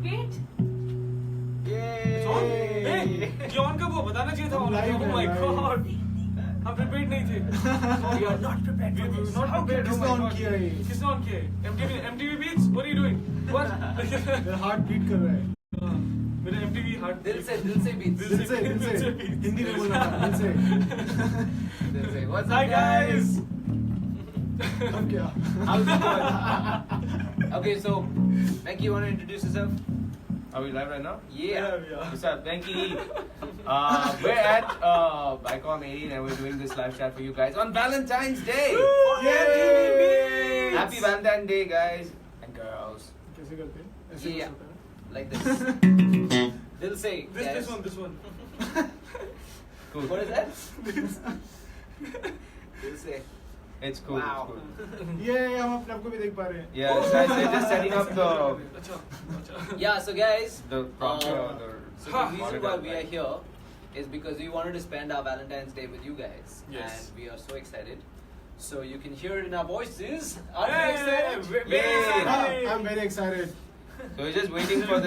Wait. John का वो बताना चाहिए था। Oh my God, हम prepared नहीं थे। We are not prepared for this. Not prepared. किसने on किया ये? किसने on किया? MTV Beats. What are you doing? What? मेरा हार्ट बीट कर रहा है. मेरा MTV हार्ट. दिल से beats. दिल से हिंदी में बोलना था. दिल से. What's Hi up, guys. अब क्या? How's it going? Okay, so Venky, you want to introduce yourself? Are we live right now? Yeah. What's up, Venky? We're at Icon 18 and we're doing this live chat for you guys on Valentine's Day. Yay! Happy Valentine's Day, guys and girls. कैसे करते हैं? ऐसे Yeah. होता है. Like this. Dil se. This one. Cool. What is that? Dil se. It's cool. Wow. It's cool. ये हम अपने आप को भी देख पा रहे हैं. Yeah, guys, we're just setting up the अच्छा. Yeah, so guys, prompter. so the reason why we are here is because we wanted to spend our Valentine's Day with you guys. Yes. And we are so excited. So you can hear it in our voices. Are you Hey, excited? very excited. I'm very excited. So we're just waiting for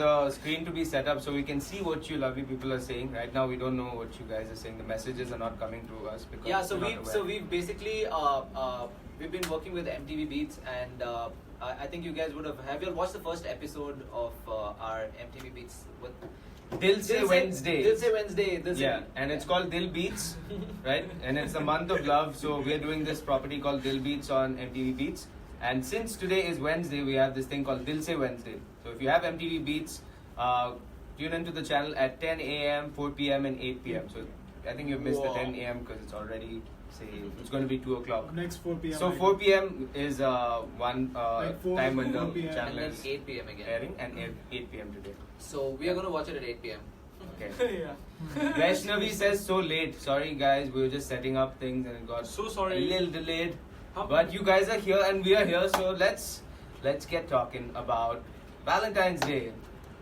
the screen to be set up so we can see what you lovely people are saying. Right now we don't know what you guys are saying. The messages are not coming to us because Yeah, so we're not aware. we've basically we've been working with MTV Beats, and I think you guys would have you all watched the first episode of our MTV Beats with Dil Se Wednesday. Dil Se Wednesday. Yeah, and it's called Dil Beats, right? And it's the month of love, so we're doing this property called Dil Beats on MTV Beats. And since today is Wednesday, we have this thing called Dil Se Wednesday. So if you have MTV Beats, tune into the channel at 10 a.m., 4 p.m. and 8 p.m. So I think you've missed the 10 a.m. because it's already, it's going to be 2 o'clock. Next 4 p.m. So 4 p.m. is one Like 4 time when the 4 p.m. channel and then is 8 p.m. again. airing, and 8 p.m. today. So we are going to watch it at 8 p.m. Okay. Yeah. Vaishnavi says so late. Sorry guys, we were just setting up things and it got So sorry. a little delayed. How- But you guys are here and we are here, so let's get talking about Valentine's Day.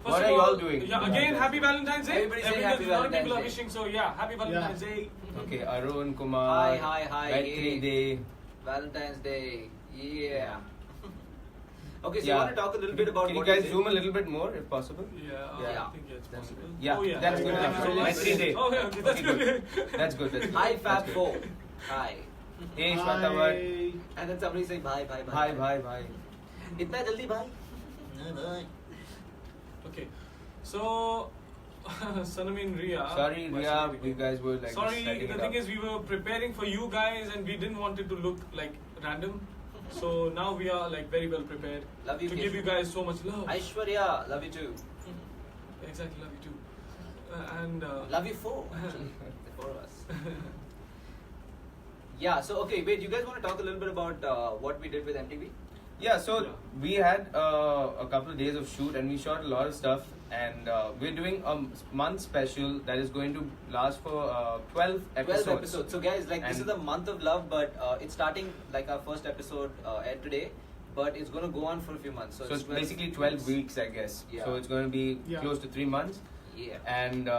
First What of are all, y'all doing? Yeah, again, happy Valentine's Day. Everybody say happy A lot of people are Valentine's Day. wishing, so yeah, happy Valentine's Day. Okay, Arun Kumar. Hi, Gayatri hey. Day. Valentine's Day. Yeah. Okay, so Yeah. you want to talk a little bit about Can you what guys we did? zoom a little bit more if possible? Yeah, Yeah. I think it's possible. Yeah, Oh, yeah. that's good. Yeah, That's good. yeah. Gayatri Day. Oh, yeah, okay, that's good. That's good. That's good. Hi, That's Fab good. 4. Hi. Hey, Shweta Bhatt. And then somebody saying bye. Bye. Itna jaldi bye? Okay, so Sanam and Ria. Sorry, Ria, you guys were like Sorry, setting the it thing up. is, we were preparing for you guys, and we didn't want it to look like random. So now we are like very well prepared Love you, to give you Keshu. guys so much love. Aishwarya, love you too. Exactly, love you too. And Love you 4, actually. The 4 of us. Yeah, so okay, wait, you guys want to talk a little bit about what we did with MTV? Yeah, so Yeah. we had a couple of days of shoot and we shot a lot of stuff, and we're doing a month special that is going to last for 12 episodes. 12 episodes. So guys, like this And- is the month of love, but it's starting like our first episode aired today, but it's going to go on for a few months. So, So it's 12 basically 12 weeks, I guess. Yeah. So it's going to be Yeah. close to 3 months. Yeah. And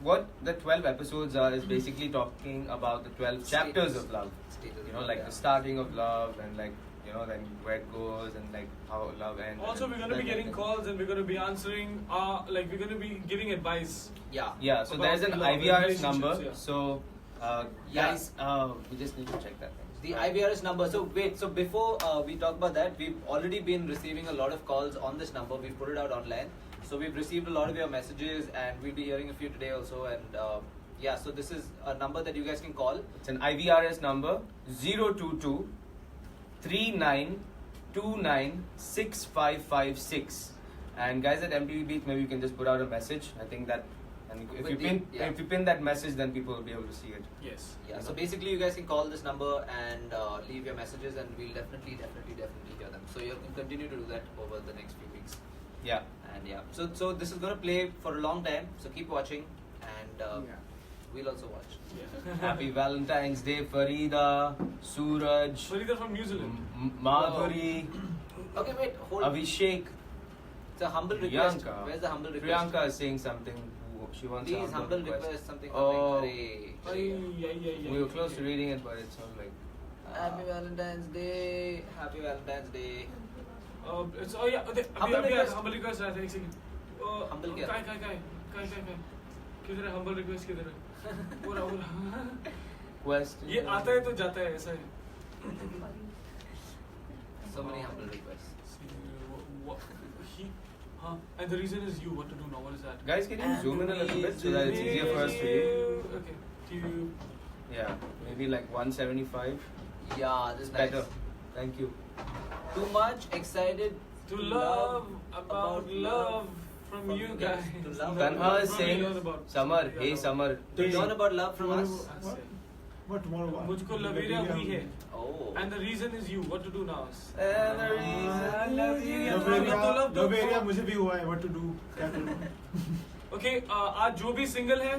what the 12 episodes are is basically talking about the 12 chapters of love. Status You of know, love, like yeah. the starting of love and like, you know, then where it goes and like how love ends. also and we're going to be then getting everything. calls, and we're going to be answering. Like we're going to be giving advice. Yeah. Yeah, so About there's an love and IVRS number. relationships, yeah. So, Yeah. guys, we just need to check that. The IBRS number. So wait, so before we talk about that, we've already been receiving a lot of calls on this number. We've put it out online. So we've received a lot of your messages, and we'll be hearing a few today also. And yeah, so this is a number that you guys can call. It's an IVRS number 022 3929 6556. And guys at MTV Beats, maybe you can just put out a message. I think that, and if With you the- pin yeah. if you pin that message, then people will be able to see it. Yes. Yeah. So basically, you guys can call this number and leave your messages, and we'll definitely hear them. So you can continue to do that over the next few weeks. Yeah. And yeah, so this is gonna play for a long time. So keep watching, and we'll also watch. Yeah. Happy Valentine's Day, Farida, Suraj, Farida from New Zealand. Madhuri, Okay, wait, hold. Abhishek, It's a humble request. Priyanka. Where's the humble request? Priyanka is saying something. She wants Please, a humble request, something. Oh. Arey. Ay, ay, ay, ay, We were ay, close ay. to reading it, but it's not like. Happy Valentine's Day. Happy Valentine's Day. It's oh yeah. Humble request. Humble request रहता है एक second. Humble क्या? काय किधर है humble request किधर है? पूरा Question. ये आता है तो जाता है ऐसा है. So many humble requests. And the reason is you. What to do now? What is that? Guys, can you zoom in a little bit so that it's easier for us to read? Okay. Tube. Yeah, maybe like 175. Yeah, this is Better. nice. Thank you. Too much excited To love about love from you guys. To love. Tanha is From saying, you learn about- Summer, Yeah, hey no. Summer. To learn about love from us. What? What tomorrow? What? मुझको लवेरिया हुई है. Oh. And the reason is you. What to do now? And the reason I love you. लवेरिया मुझे भी हुआ है. What to do? क्या करूँ? Okay, आज जो भी सिंगल है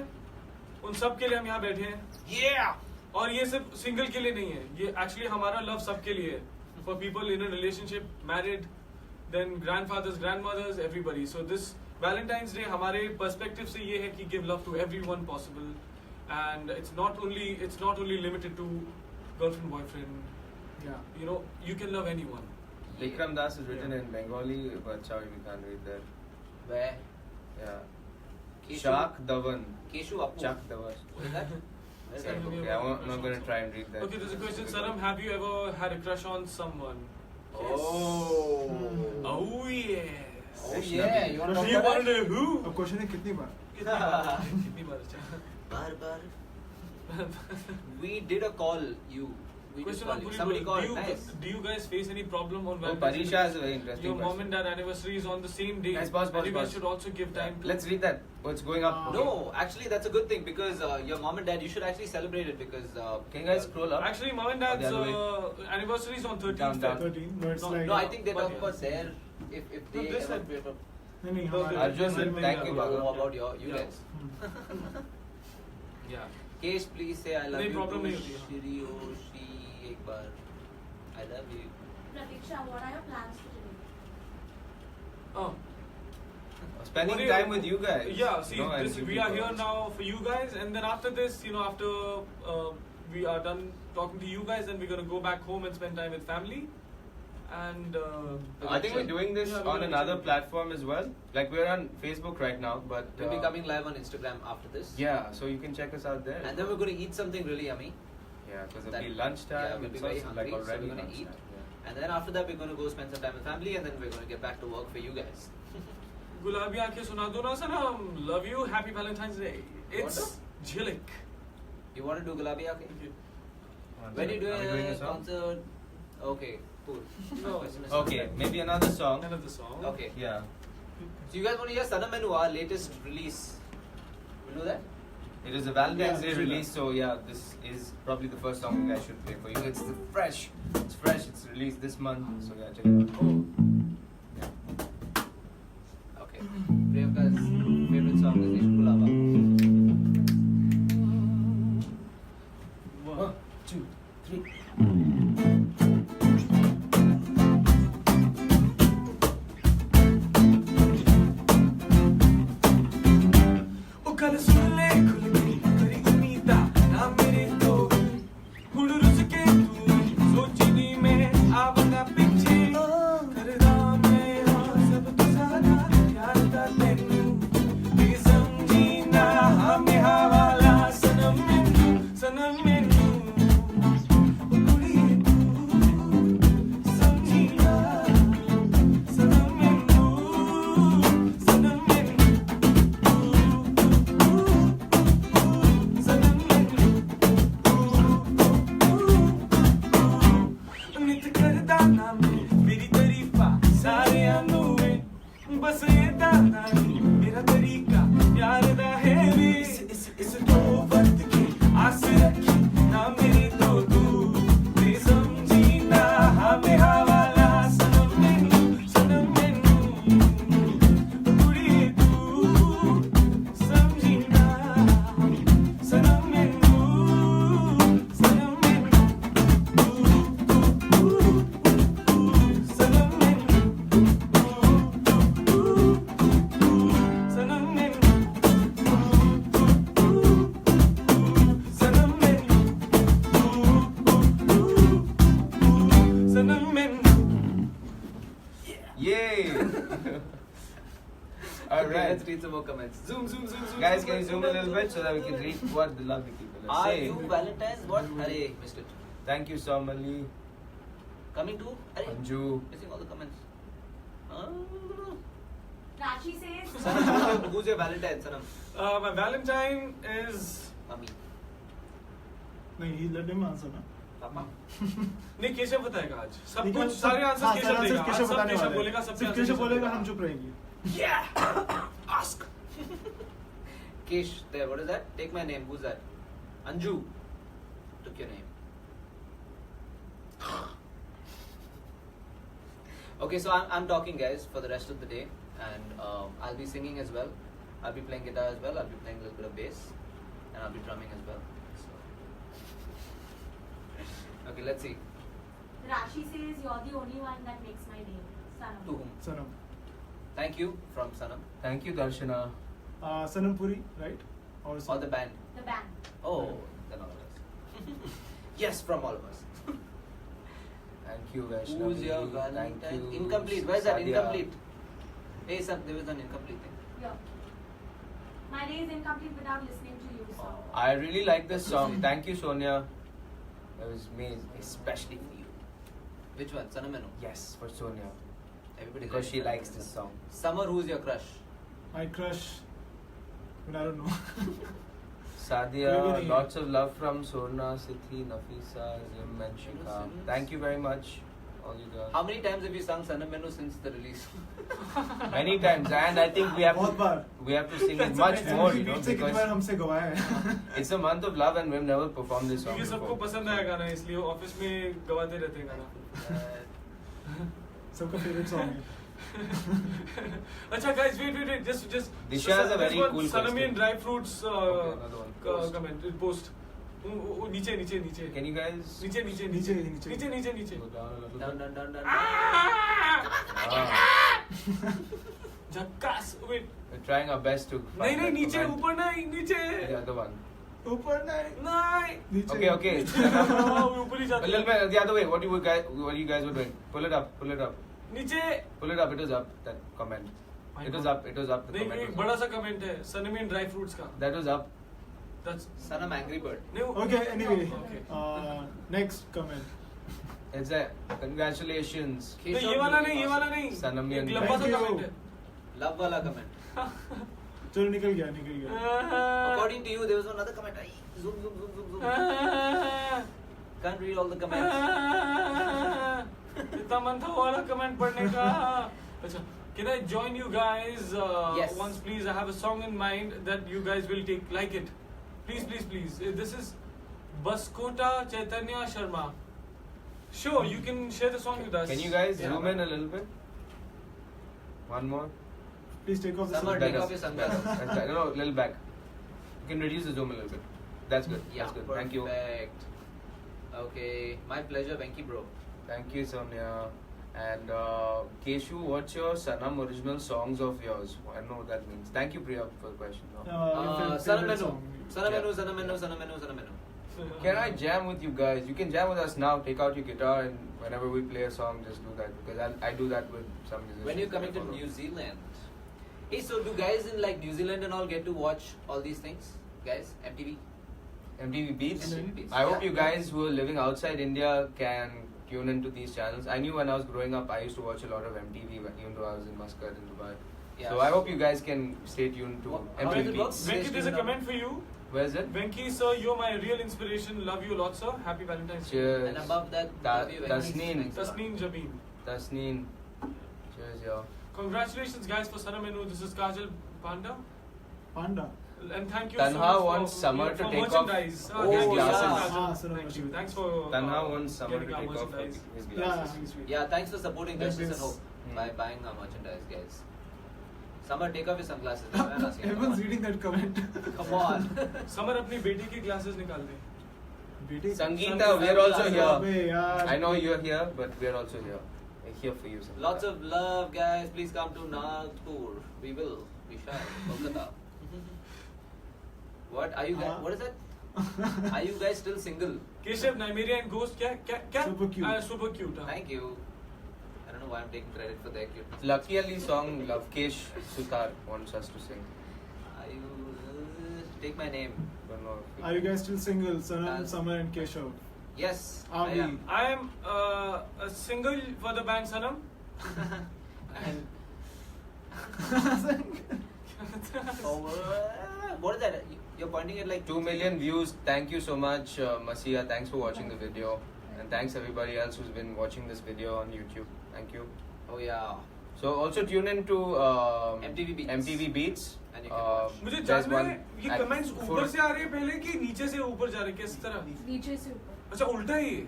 उन सब के लिए हम यहाँ बैठे हैं. Yeah! और ये सिर्फ सिंगल के लिए नहीं है. ये एक्चुअली हमारा लव सबके लिए है. For people in a relationship, married, then grandfathers, grandmothers, everybody. So this Valentine's Day हमारे perspective से ये है कि give love to everyone possible, and it's not only limited to girlfriend, boyfriend. Yeah. You know, you can love anyone. Vikram Das is written in Bengali, but sorry, we can't read that. Where? Yeah. Keshu. Shak Dhawan. Keshu Appu. Chak Dhawan. What is that? Where is that? Okay, I'm not going to try and read that. Okay, there's a question. Saram, have you ever had a crush on someone? Oh. Oh yes. Oh yeah. You want to Do you talk want about to that? know who? अब question है कितनी बार? कितनी बार अच्छा? Bar bar. We did a call. We just Question called on you. Puri Somebody Bol. called. Nice. Do you guys face any problem on Oh, Valentine's Parisha Day? is a very interesting Your mom question. and dad anniversary is on the same day. Guys, pause, and you guys pause. should also give time to. Let's read that. What's going up? No, actually that's a good thing because your mom and dad, you should actually celebrate it because. Can you guys scroll up? Actually, mom and Or dad's the other anniversary is on 13th. Down, down. 13. No, it's No, like. No, I think they're But talking yeah. about their if No, they this ever side. prefer. नहीं नहीं No, हमारा. Arjun, Arjun, thank you, yeah. Oh, Bhagavan. about you Yeah. guys. Yeah. Kesh, please say I love नहीं, you. problem to नहीं होती है. Shri एक बार. I love you. Pratiksha, what are your plans for today? Oh. Spending What do you- time with you guys. Yeah, see, No, and this, you we are people here also. now for you guys, and then after this, you know, after we are done talking to you guys, then we're gonna go back home and spend time with family. And I think we're doing this Yeah, we're on gonna another check. platform as well. Like we're on Facebook right now, but We'll be coming live on Instagram after this. Yeah, so you can check us out there. And then we're going to eat something really yummy. Yeah, because it'll That- be lunchtime. yeah, we'll be it's very also hungry, like so already we're gonna lunchtime, eat. yeah. And then after that, we're going to go spend some time with family, and then we're going to get back to work for you guys. गुलाबी आंखें सुना दो ना सनम. Love you. Happy Valentine's Day. It's What? Jhilik. You want to do Gulabi Aake? One When you second. do Are we doing a a song? concert? Okay, cool. No. Okay, maybe another song. Another song. Okay. Yeah. So you guys want to hear Sanam Menu, our latest release? We'll do that? It is a Valentine's Yeah, Day do release, so yeah, this is probably the first song you guys should play for you. It's fresh. It's fresh. It's released this month, so yeah, check it out. Okay. Priyanka's favorite song is Ish Gulaba. One, two, three. ओ कल सुन ले खुल के तेरी उम्मीदा ना मेरे तो हुड़ रुस के तू सोची दी मैं आवगा पीछे कर Sanam mein. Yay! All Okay, right. let's read some more comments. Zoom. Guys, can you zoom a little bit so that we can read what the lovely people are Are saying? you Valentine's? What? Arey, missed it. Thank you, Somali, Coming to? Arey, Anju. missing all the comments. Rashi says, Sanam, who's your Valentine, Sanam? My Valentine is. Mummy. नहीं he let him answer ना. Papa. नहीं केशव बताएगा आज सब ठीक है, कुछ सारे हाँ, आंसर केशव सारे देगा answers आज केशव सब बताने केशव वाले हैं। बोलेगा सबके सिर्फ answer केशव केशव बोलेगा देगा। हम चुप रहेंगे. Ask. Kesh, there. What is that? Take my name. Who's that? Anju. Took your name. Okay, so I'm talking, guys, for the rest of the day, and I'll be singing as well. I'll be playing guitar as well. I'll be playing a little bit of bass, and I'll be drumming as well. So. Okay, let's see. Rashi says, you're the only one that makes my day. Sanam. To whom? Sanam. Thank you from Sanam Thank you, Darshana. Sanam Puri, right? Or or the band. The band. Oh, then all of us. Yes, from all of us. Thank you, Vaishnavi. Who's your Thank Valentine? you, Incomplete. Where's that? Sadia. Incomplete. Hey, sir, there was an incomplete thing. Yeah. My day is incomplete without listening to you, so. I really like this song. Thank you, Sonia. It was made especially for you. Which one? Sanamenu. Yes, for Sonia. Everybody Because she likes this song. Summer, who's your crush? My crush. But I don't know. Sadia, Maybe nahi. lots of love from Sorna, Sithi, Nafisa, Zim, and Shika. Thank you very much, all you girls. How many times have you sung Sanamenu since the release? Many times, and I think we have बहुत to bar. sing it much more, you know, बीच से कितनी बार because हमसे गवाया है. it's a month of love and we've never performed this song क्योंकि सबको before. पसंद आया गाना इसलिए ऑफिस में गवाते रहते हैं गाना सबका favorite song है. अच्छा guys wait just Disha has a very this one, cool Sanami question. and dry fruits Okay, another one. Post. comment post नीचे Can you guys नीचे नीचे. go down a little Dun, bit? dun, dun, dun, dun. Ah, झक्कास wait we're trying our best to. नहीं find that नीचे comment. ऊपर नहीं नीचे The other one. ऊपर नहीं. नहीं नीचे. Okay. ऊपर ही A जाते little bit the other way. What you guys were doing? Pull it up. नीचे Pull it up. It was up. That comment. It was up. The नहीं comment एक was बड़ा up. सा कमेंट है सनमी and dry fruits का That was up. that's Sanam Angry Bird. नहीं Okay, anyway. Okay. Next comment. It's a congratulations. नहीं ये वाला नहीं Sanami एक and लंबा सा Thank you. कमेंट है Love wala comment. चलो निकल गया. According to you, there was another comment. Ay, zoom. Can't read all the comments. इतना मन था वो वाला कमेंट पढ़ने का अच्छा can I join you guys Yes. once please I have a song in mind that you guys will take like it please this is Baskota Chaitanya Sharma sure you can share the song with us Can you guys Yeah. zoom in a little bit? One more. Please take off the Summer, sunglasses. take off your sunglasses. That's better. No, a little back. You can reduce the zoom a little bit. That's good. Yeah, That's good. Thank you. perfect. Okay, my pleasure, Venki bro. Thank you, Sonia. And Keshu, what's your Sanam original songs of yours? I don't know what that means. Thank you, Priya, for the question. No. Your favorite Sanamenu. song. Sanamenu. Can I jam with you guys? You can jam with us now. Take out your guitar and whenever we play a song, just do that because I do that with some musicians. When you're coming to I follow. New Zealand. Hey, so do guys in like New Zealand and all get to watch all these things? Guys, MTV? MTV Beats. MTV Beats. I hope Yeah. you guys who are living outside India can tune into these channels. I knew when I was growing up, I used to watch a lot of MTV even though I was in Muscat in Dubai. Yeah. So I hope you guys can stay tuned to How does MTV it work? Beats. Venki there's a comment for you Where is it? Venki sir you're my real inspiration love you a lot sir happy Valentine's Day Cheers. And above that, love you, Venki. Tasneen. Thanks a lot. Tasneem Jabeen Tasneen. Cheers, yo. congratulations guys for Sanamenu this is Kajal Panda Panda. and thank you Tanha so much wants Summer to for take off merchandise. his Thank you so glasses. much, Kajal. Ah, Sanam Thank you. Ashwin. Thanks for Tanha wants Summer to getting our take off merchandise. his Yeah, glasses. he's sweet. Yeah, thanks for supporting That Justice and is- Hope by buying our merchandise, guys. Summer, take off your sunglasses. Everyone's reading that comment. Come on. Summer अपनी बेटी की classes निकाल दे बेटे. Sangeeta, we're also here. अबे यार. I know you're here, but we're also here. We're here for you, Sangeeta. Lots of love, guys. Please come to Nagpur. We will. We shall. Kolkata. What are you guys? What is that? Are you guys still single? Keshav, Nymeria and Ghost, क्या? Super cute. Super cute. हाँ. Thank you. I don't know why I'm taking credit for their cuteness. Lucky Ali song Lavkesh Sutar wants us to sing. Take my name. Don't know if Are you guys still single? Sanam, Uh, Summer, and Keshav. Yes. Are I we? am. I am a single for the band Sanam. And what is that? You're pointing at like 2 million views. Thank you so much, Masia. Thanks for watching the video, and thanks everybody else who's been watching this video on YouTube. Thank you. Oh yeah. So also tune in to MTV Beats. MTV Beats. And you can watch. मुझे there's जानना one है ये at comments full- ऊपर से आ रहे हैं पहले कि नीचे से ऊपर जा रहे हैं किस तरह? नीचे से ऊपर अच्छा उल्टा ही है?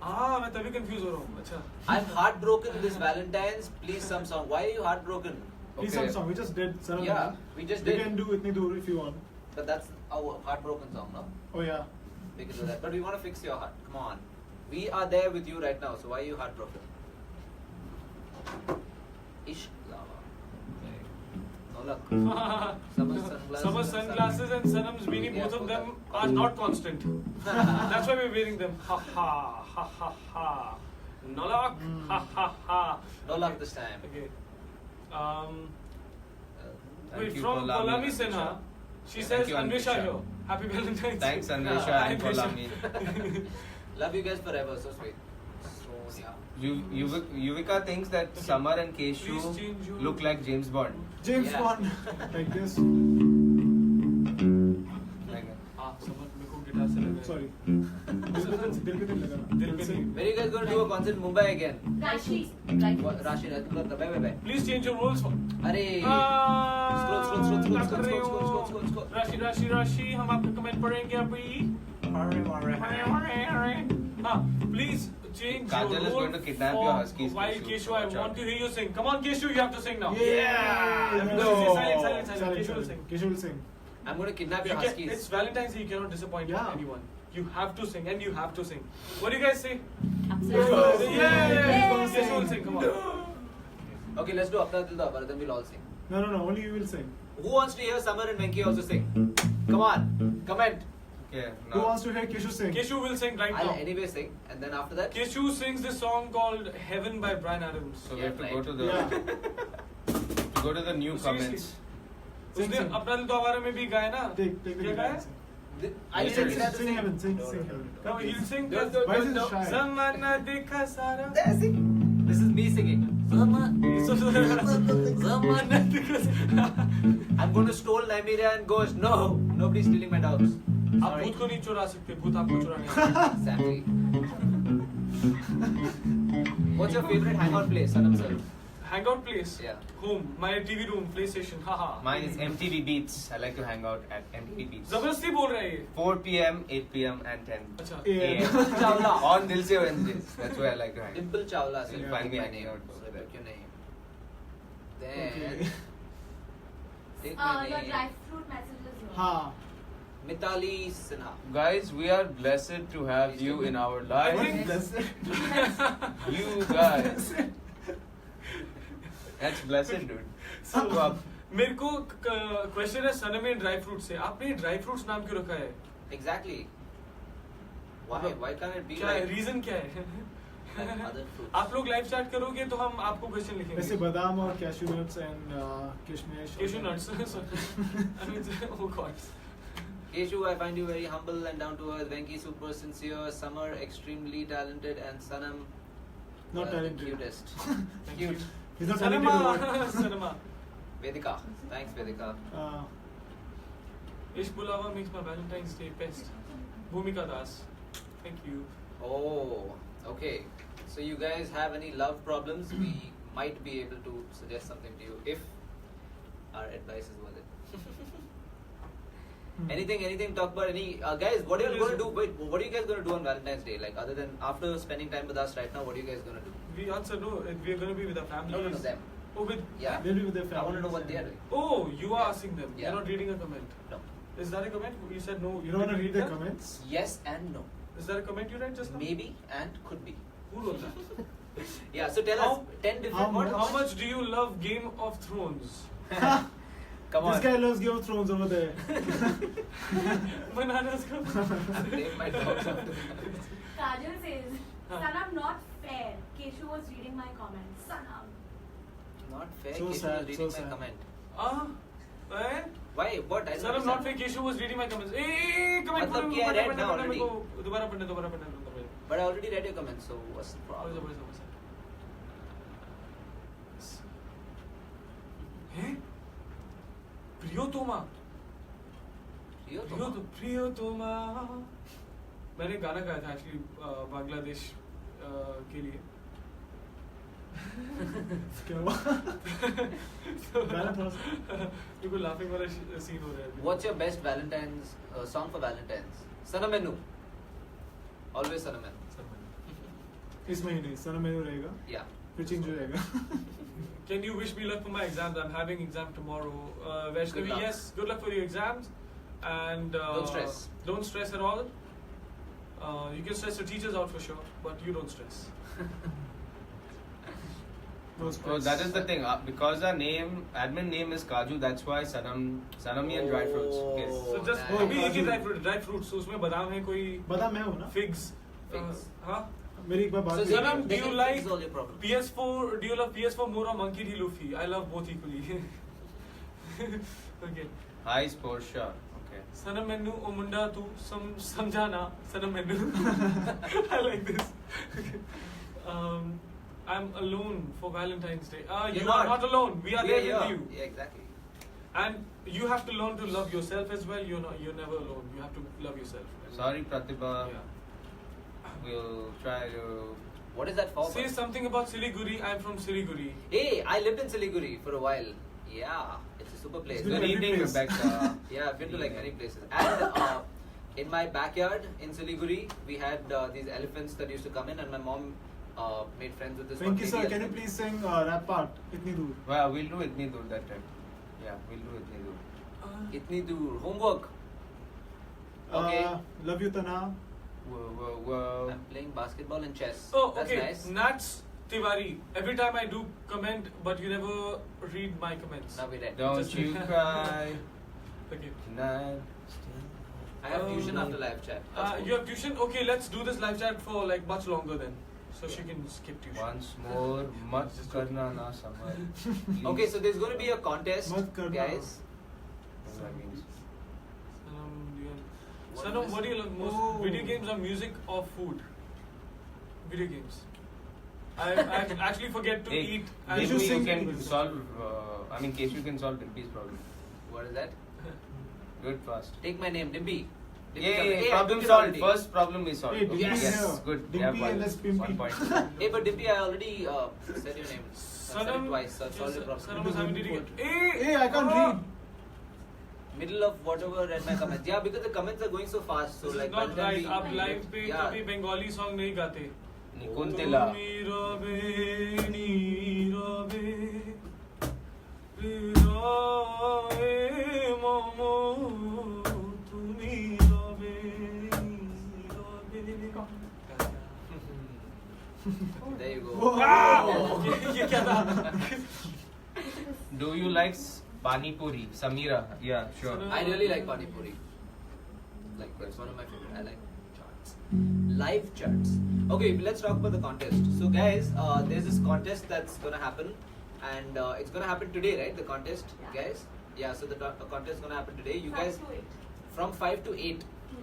हाँ मैं तभी कंफ्यूज हो रहा हूँ. अच्छा. I'm heartbroken this Valentine's. Please some song. Why are you heartbroken? Please Okay. some song. We just did Sanam. Yeah, we just We did. can do Itni Dur if you want. But that's our heartbroken song, no? Oh yeah. We can do that. But we want to fix your heart. Come on. We are there with you right now. So why are you heartbroken? Ishq lava. No luck. Summer sunglasses and Sanam's beanie, both of them are not constant. That's why we're wearing them. Ha ha ha ha ha. No luck. Ha ha ha. No luck this time. Okay. Thank Wait, you, from Polami Polami and Senha, Anshisha. she Thank says you, Anvisha Anshisha. here. Happy Valentine's. Thanks, Anvisha Hi, and Anvisha. Polami. Love you guys forever. So sweet. Sonia. Yuvika thinks that Summer and Please Keshu change your- look like James Bond. James Yeah. Bond. Like this. Like, हाँ, Summer मेरे को guitar से लगा है. Sorry. दिल पे नहीं लगा ना. दिल पे नहीं. When are you guys going to do a concert in Mumbai again? राशि What? Rashid, I think bye. Please change your roles. अरे. Scroll. राशि हम आपका कमेंट पढ़ेंगे अभी. हाँ, please change Kajal your is role going to kidnap for- your huskies, While Keshu. Keshu, I Watch want out. to hear you sing. Come on, Keshu, you have to sing now. Yeah. No. Silent. Keshu will sing. Keshu will sing. I'm going to kidnap You your can, it's huskies. Valentine's Day, you cannot disappoint Yeah. anyone. You have to sing and you have to sing. What do you guys say? Absolutely. Yeah. Keshu will sing, come on. Okay, let's do Apna Dil Da Abara, then we'll all sing. No. Only you will sing. Who wants to hear Summer and Venki also sing? Come on, comment. okay, Who now wants to hear Keshu sing? Keshu will sing right I'll now. anyway sing, and then after that, Keshu sings this song called Heaven by Bryan Adams. so we have to Yeah, go to the Yeah. go to the new Seriously. comments. उसने Sing. अपना दिल तो आवारा में भी गाया ना? Take the क्या guitar. गाया? I Sing, didn't sing, have to Sing sing. heaven. Sing heaven. No, he'll sing. Why is he shy? ज़माना देखा सारा. There, see? This is me singing. ज़माना देखा सारा. I'm going to stole Nymeria and Ghost. No, nobody's stealing my dogs. आप Sorry. भूत को नहीं चुरा सकते, भूत आपको चुराएंगे. Sadly. What's your favorite hangout place, Sanam sir? Hangout place. Yeah. Home. My TV room, PlayStation. Haha. Mine is MTV Beats. I like to hang out at MTV Beats. जबरदस्ती बोल रहा है ये. 4 p.m., 8 p.m. and 10 अच्छा. Yeah. a.m. Chawla. On Dil Se Wednesdays. That's where I like to hang. Dimple Chawla. So You'll you find me my hanging name. out So over there. pick your name. Then Okay. take my Your dry name. fruit messages. Ha. Mitali Sinha. Guys, we are blessed to have you in our I lives. think- You guys. That's blessed, dude. So, तो आप मेरे को question है सनम में dry fruit से. आपने dry fruits नाम क्यों रखा है? Exactly. Why? Why can't it be क्या है? like रीजन क्या है? like other fruits? आप लोग लाइव चैट करोगे तो हम आपको क्वेश्चन वैसे लिखेंगे. बादाम और cashew nuts and kishmish. Cashew nuts. I mean, oh god. Keshu, I find you very humble and down to earth. Venki, super sincere. Summer, extremely talented, and Sanam, Not the talented. cutest. Thank you. Cute. He's not talented. Cinema. What? Cinema. Vedika. Thanks, Vedika. Ish Pulava makes my Valentine's Day best. Bhumika Das. Thank you. Oh, okay. So you guys have any love problems? We might be able to suggest something to you if our advice is worth it. Anything? Talk about any guys. What are you going to do? Wait, what are you guys going to do on Valentine's Day? Like other than after spending time with us right now, what are you guys going to do? We answer no. We are going to be with our families. No, them. Oh, with. Yeah. They'll be with their I want to know families, what they yeah. are doing. Oh, you are Yeah. asking them. Yeah. You're not reading a comment. No. Is that a comment? You said no. You don't want to read the that? comments? Yes and no. Is that a comment you read just now? Maybe and could be. Who wrote that? Yeah. So tell us 10 different. how what? How much do you love Game of Thrones? Come This on. guy loves Game of Thrones over there. Bananas ka. Name my dogs after Kajal says, Huh. Sanam not fair. Keshu was reading my comments. Sanam. Not fair. So Keshu was sad, reading so my sad. comment. Eh? Why? What? I don't Sir, I'm not understand. fake. Keshu was reading my comments. Comment. मतलब कि I read now already. दोबारा पढ़ने. But I already read your comments, so what's the problem? हैं? प्रियोतोमा. प्रियोतोमा. मैंने गाना गाया था actually Bangladesh के लिए. क्या हुआ? गाना थोड़ा सा. देखो लाफिंग वाला सीन हो रहा है. What's your best Valentine's song for Valentine's? Sanam Menu. Always Sanam Menu. इस महीने सनम मेनू रहेगा. Yeah. फिर चेंज हो जाएगा. Can you wish me luck for my exams? I'm having exam tomorrow. Vaishnavi, Good luck. yes, good luck for your exams. And Don't stress. Don't stress at all. You can stress your teachers out for sure, but you don't stress. No So stress. that is the thing. Because our admin name is Kaju, that's why Sanami and dry fruits. Okay. So just nice. अभी एक ही Kaju. dry fruits. So उसमें बादाम है कोई बता मैं हूँ ना. figs. Figs. हाँ. मेरी एक बार बात So हुई. Sanam, do you like all your problems? PS4? Do you love PS4 more or Monkey D. Luffy? I love both equally. Okay. Hi, Sporsha. Okay. Sanam Menu o Munda tu samjhana Sanam Menu. I like this. I'm alone for Valentine's Day. You're You are not alone. We are there Yeah, with you. Yeah, exactly. And you have to learn to love yourself as well. You're never alone. You have to love yourself. Sorry, Pratibha. Yeah. We'll try to. What is that for? Say something about Siliguri. I'm from Siliguri. Hey, I lived in Siliguri for a while. Yeah, it's a super place. It's Good every evening, place. Rebecca. Yeah, I've been to like many places. And in my backyard in Siliguri, we had these elephants that used to come in, and my mom made friends with this one Thank you, baby sir. Can you elephant. please sing rap part? इतनी दूर. Well, we'll do Itni Dur that time. Yeah, we'll do Itni Dur. Itni dur. Homework. Okay. Love you, Tana. Whoa. I'm playing basketball and chess. Oh, That's okay. nice. Nats Tiwari. Every time I do comment, but you never read my comments. Now we read. Don't Just- you cry Okay. tonight. I have tuition after live chat. That's cool. You have tuition? Okay, let's do this live chat for like much longer then. So she can skip tuition. Once more, mat karna na samar. Okay, so there's going to be a contest, Mat karna. guys. What that means. Sanam, what do you love most? Oh. Video games or music or food? Video games. I actually forget to Hey, eat. maybe should you sing can videos. solve. I mean, Keshu can solve Dimpi's problem. What is that? Good, fast. Take my name, Dimpy. Yay, Hey, problem I solved. already. First problem is solved. Hey, Dimpy Yes. is here. Good. Dimpy Yeah, and let's Pimpy. 1 point. Hey, but Dimpy, I already said your name. I said it Sanam, twice. So solve your problem. Sanam was having to read. Hey, I can't read. Middle of whatever read my comments. Yeah, because the comments are going so fast. So This is like not by the time right. we- आप live पे Yeah. कभी Bengali song नहीं गाते. Nikuntila. नीरवे नीरवे नीरवे momo तुमी रवे नीरवे. There you go. Whoa. Wow! ये क्या था? Do you like Pani Puri? Samira. Yeah, sure. I really like Pani Puri. Like that's one of my favorite. I like charts. Live charts. Okay, let's talk about the contest. So guys, there's this contest that's gonna happen, and it's gonna happen today, right? The contest, Yeah. guys. Yeah. So the contest is gonna happen today. You guys 5 to 8. from 5 to 8,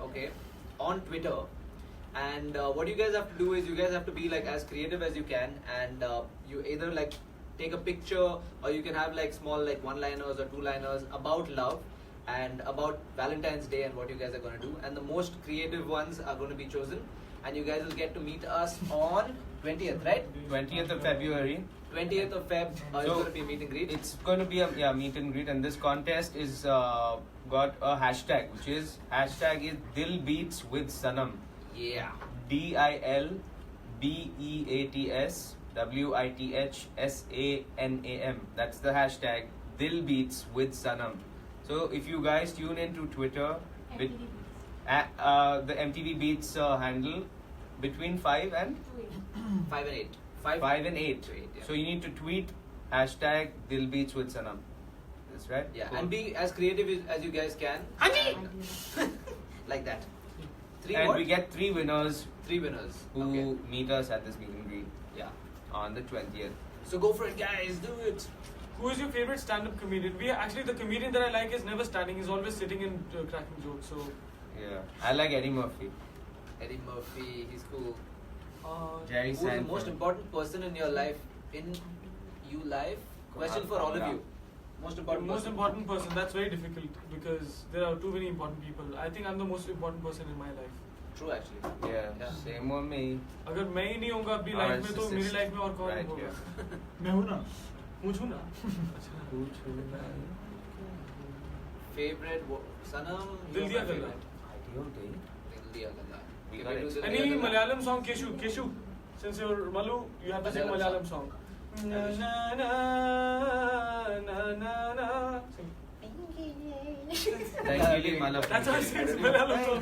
okay, on Twitter. And what you guys have to do is you guys have to be like as creative as you can, and you either like take a picture or you can have like small like one-liners or two-liners about love and about Valentine's Day and what you guys are going to do, and the most creative ones are going to be chosen, and you guys will get to meet us on 20th, right? 20th of February. 20th of Feb is So, going to be meet and greet. It's going to be a meet and greet, and this contest is got a hashtag, which is hashtag is Dil Beats with Sanam. Yeah. DILBEATS WITHSANAM. That's the hashtag Dil Beats with Sanam. So if you guys tune into Twitter with MTV. the MTV Beats handle between 5 and 5 and 8. 5 and 8. to 8, yeah. So you need to tweet hashtag Dil Beats with Sanam. this, right? Yeah, Cool. and be as creative as you guys can. And like that. And what? we get 3 winners 3 winners. who Okay. meet us at this meet and greet Yeah. on the 20th. So go for it, guys. Do it. Who is your favorite stand-up comedian? The comedian that I like is never standing. He's always sitting and cracking jokes. So Yeah, I like Eddie Murphy. Eddie Murphy. He's cool. Jerry Who's the Seinfeld. most important person in your life? Question for all of you. Most the important. most person. important person. That's very difficult because there are too many important people. I think I'm the most important person in my life. True, actually. Yeah, Yeah. same on me. अगर मैं ही नहीं होऊंगा अपनी Our life में तो मेरी assist life में और कौन right होगा? here. मैं हूँ ना. मुझे ना. अच्छा. Favorite Sanam. Dil you're Diya my Galla. favorite. Ideal day. Dil Diya Galla. We Okay, got we'll do Dil Any Diya Galla. Malayalam song, Keshu? Since you're Malu, you have to sing Malayalam Malayalam song. song. Na na na na na na. Sing. Thankfully, Malappi. That's how I sing Malayalam song.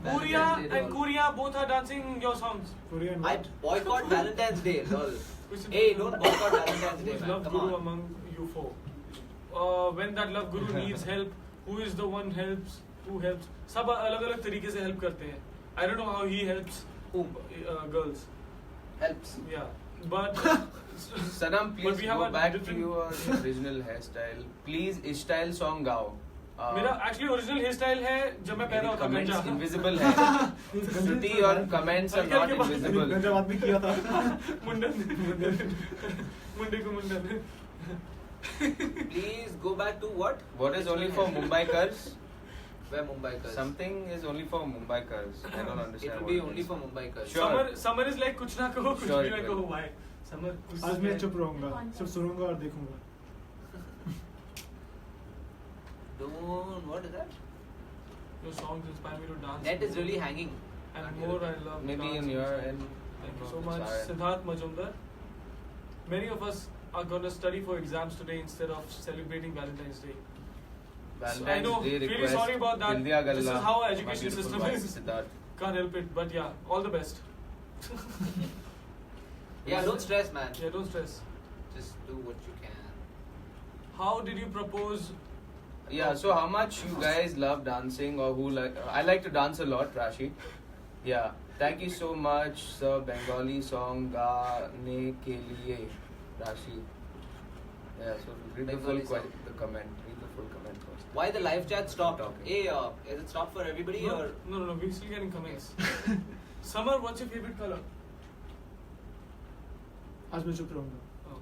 Korea and Korea both are dancing your songs. Korean. I boycott Valentine's Day, lol. Which is- Hey, don't boycott Valentine's Day, Who's man. love Come guru on. among you four? When that love guru needs help, who is the one helps? Who helps? सब अलग-अलग तरीके से help करते हैं. I don't know how he helps Whom? girls. Helps. Yeah, but Sanam, But please we have go a back different- to your original hairstyle. Please, इस style song गाओ. मेरा actually original hairstyle है जब मैं पैदा मेरी होता comments गंजा. invisible है. Shruti, your comments are not हल्के-हल्के invisible. गंजा बात भी किया था. मुंडन मुंडे को मुंडन. Please go back to what? What is only for Mumbaikars? Where Mumbaikars? Something is only for Mumbaikars. I don't It understand. will what be it only is. for Mumbaikars. Sure. Summer is like कुछ ना कहो कुछ Sure भी it ना will. कहो. Why? Summer कुछ आज मैं चुप रहूंगा. सिर्फ सुनूंगा और देखूंगा. Don't. What is that? Your songs inspire me to dance. Net is really hanging. And more I love Maybe in dancing. your end. Thank you so much, Sorry. Siddharth Majumdar. Many of us are going to study for exams today instead of celebrating Valentine's Day. Valentine's I know, Day really request. sorry about that. Dil Diya This is Galla. how our My education beautiful system wife, is. Siddharth. Can't help it, but yeah, all the best. Yeah, don't stress, man. Yeah, don't stress. Just do what you can. How did you propose? Yeah, so how much you guys love dancing or who like I like to dance a lot, Rashi. Yeah. Thank you so much, sir. Bengali song gaane ke liye, Rashi. Yeah, so read the full Bengali song. the comment. Read the full comment first. Why the live chat stopped? Talking. Hey, is it stopped for everybody No, or? no, we're still getting comments. Summer, what's your favorite color? आज मैं चुप रहूंगा. Oh.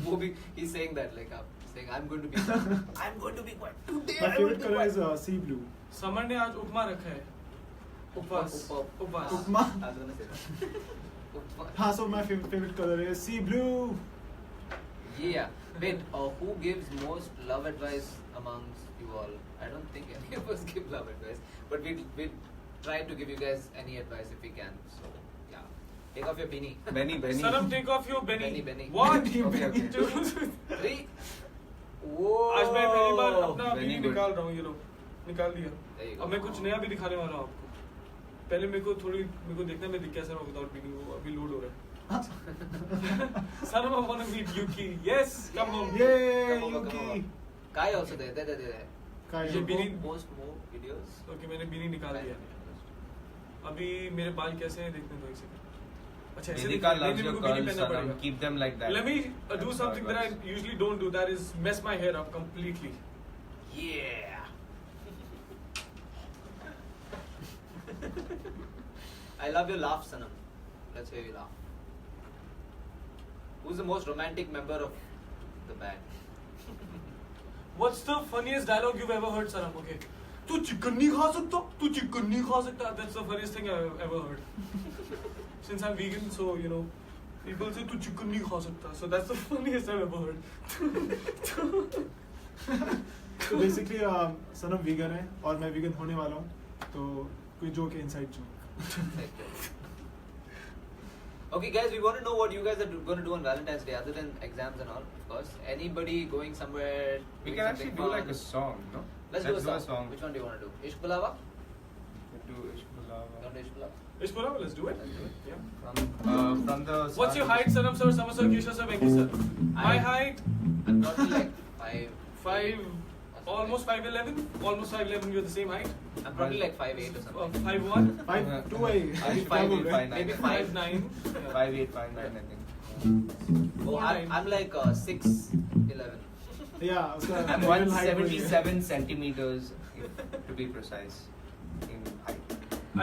वो भी he's saying that like saying I'm going to be quiet today. My I will favorite be color quiet. is sea blue. Summer ने आज उपमा रखा है. उपवास. उपवास. उपमा? I was gonna say that. Upma. हाँ, so my favorite color is sea blue. Yeah. Wait, who gives most love advice amongst you all? I don't think any of us give love advice, but we try to give you guys any advice if we can. So yeah, take off your beanie. Benny. Sanam, take off your Benny. Benny. What? Okay. 2, 3. Whoa. आज मैं पहली बार अपना Very बीनी good. निकाल रहा हूँ ये लो निकाल दिया. There you go. अब मैं कुछ नया भी दिखाने वाला हूँ आपको. पहले मेरे को देखना मैं दिख कैसा रहा हूँ without बीनी. वो अभी लोड हो रहा है. Sanam, I want to meet Yuki. Yes, come home. Yay, Come over. Yuki. Kai also there. Kai. ये बीनी. Post more videos. Okay, मैंने बीनी निकाल दिया. अभी मेरे बाल कैसे हैं देखने दो एक सेकंड. अच्छा ऐसे Vedika नहीं, loves नहीं, your मेरे को बीनी curls, पहनना Sanam. पड़ेगा. Keep them like that. Let me do That's something how it that I works. usually don't do. That is mess my hair up completely. Yeah. I love your laugh, Sanam. Let's hear you laugh. Who's the most romantic member of the band? What's the funniest dialogue you've ever heard, Sanam? Okay. तू chicken नहीं खा सकता? तू chicken नहीं खा सकता? That's the funniest thing I've ever heard. Since I'm vegan, so you know, people say तू chicken नहीं खा सकता. So that's the funniest I've ever heard. So basically, Sanam vegan है और मैं vegan होने वाला हूँ. तो कोई joke है inside joke. Okay, guys, we want to know what you guys are going to do on Valentine's Day, other than exams and all, of course. Anybody going somewhere? We doing can actually something do like fun? a song, no? Let's do a song. Which one do you want to do? Ishq Bulawa? Do Ishq Bulawa. You want to Ishbala. Ishpura, let's do it. Yeah. From the. What's your height, Sanam sir, Sama sir, Kesha sir, Venki sir? My height, I'm probably like 5, almost 5'11", almost 5'11", you're the same height. I'm probably like 5'8" or something. 5'1", 5'2" Maybe 5'8", 5'9". Maybe 5'9", 5'8", 5'9", I think. Oh, I'm like 6'11". Yeah, उसका I'm real height वही है. 177 centimeters, to be precise, in height.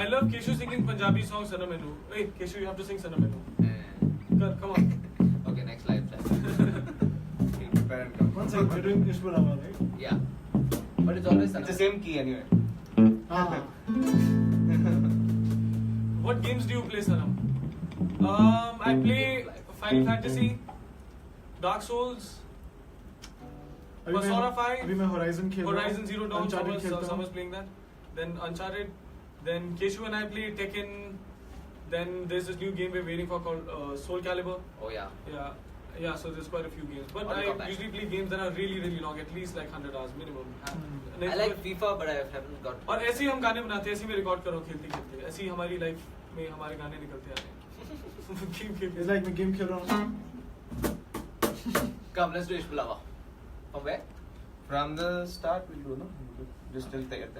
I love Keshu singing Punjabi song Sanam Menu. Hey, Keshu, you have to sing Sanam Menu. Come on. Okay, next live time. Okay, prepare and come. One second, we're doing Ishbala, right? Yeah. But it's always It's the same key anyway. Ah. What games do you play, Sanam? I play Final Fantasy, Dark Souls, अभी मैं- Persona 5, अभी मैं Horizon खेल रहा हूँ. Horizon Zero Dawn, Uncharted खेलता हूँ. someone's playing that. Then Uncharted. Then Keshu and I play Tekken. Then there's this new game we're waiting for called Soul Calibur. Oh yeah. Yeah, so there's quite a few games. But Mortal I Kombat. usually play games that are really, really long, at least like 100 hours minimum. I like FIFA, but I haven't got. और ऐसे ही हम गाने बनाते हैं, ऐसे ही मैं record कर रहा हूँ खेलते खेलते, ऐसे ही हमारी लाइफ में हमारे गाने निकलते आ रहे हैं. Game खेल It's like मैं गेम खेल रहा हूँ. Come, let's do Ishbala. From where? From the start, we'll do, no? Just till the end.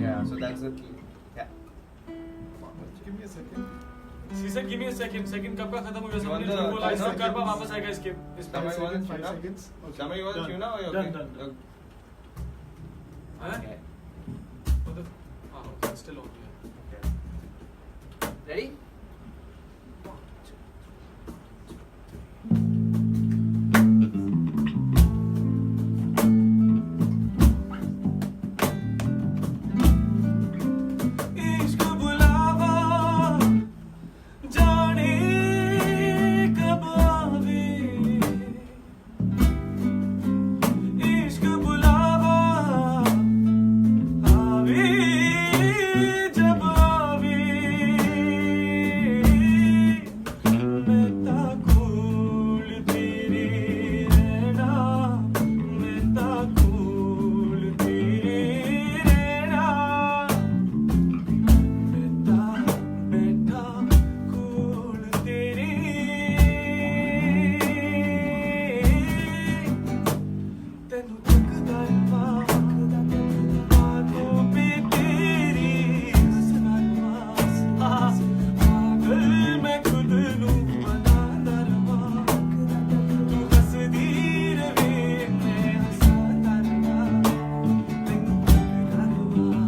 Yeah, so that's the key. Yeah. Give me a second. She said give me a second. Second कब का खत्म हो गया? You want सबने the- बोला इसका 5 करवा seconds? वापस आएगा इसके. इस Come on, 5 you want seconds, to 5 tune up? seconds. Okay. Shama, you want to Done. tune now or you Done, okay? done. Huh? Okay. What the? Okay, it's still on. Okay. Ready? इश्क बुलावा जाने कब आवे, इश्क बुलावा आवे जब आवे, मैं ताकुल तेरे रहना, मैं ताकुल तेरे रहना, बैठा कोल तेरे, तेनू तकदा बातों पे तेरी हंसदा पागल मैं खुद नूं बनांदा रवां, तू हसदी रवे मैं हंसदा रवां, तेनू तकदा रवां.